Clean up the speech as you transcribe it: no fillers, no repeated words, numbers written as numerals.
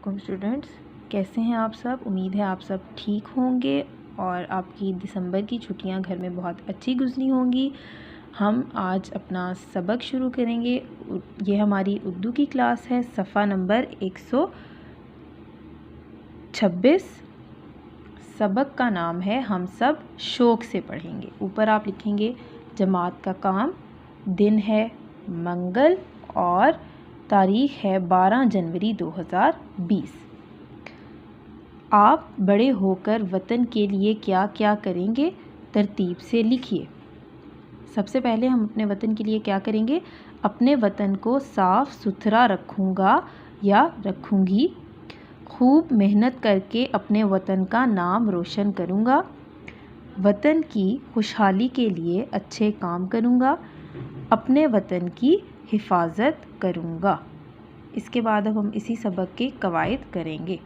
वालेकुम स्टूडेंट्स, कैसे हैं आप सब। उम्मीद है आप सब ठीक होंगे और आपकी दिसंबर की छुट्टियां घर में बहुत अच्छी गुजरी होंगी। हम आज अपना सबक शुरू करेंगे। ये हमारी उर्दू की क्लास है, सफ़ा नंबर 126। सबक का नाम है हम सब शौक़ से पढ़ेंगे। ऊपर आप लिखेंगे जमात का काम, दिन है मंगल और तारीख़ है 12 जनवरी 2020। आप बड़े होकर वतन के लिए क्या क्या करेंगे, तरतीब से लिखिए। सबसे पहले हम अपने वतन के लिए क्या करेंगे। अपने वतन को साफ़ सुथरा रखूँगा या रखूँगी। खूब मेहनत करके अपने वतन का नाम रोशन करूँगा। वतन की खुशहाली के लिए अच्छे काम करूँगा। अपने वतन की हिफाजत करूँगा। इसके बाद अब हम इसी सबक के कवायद करेंगे।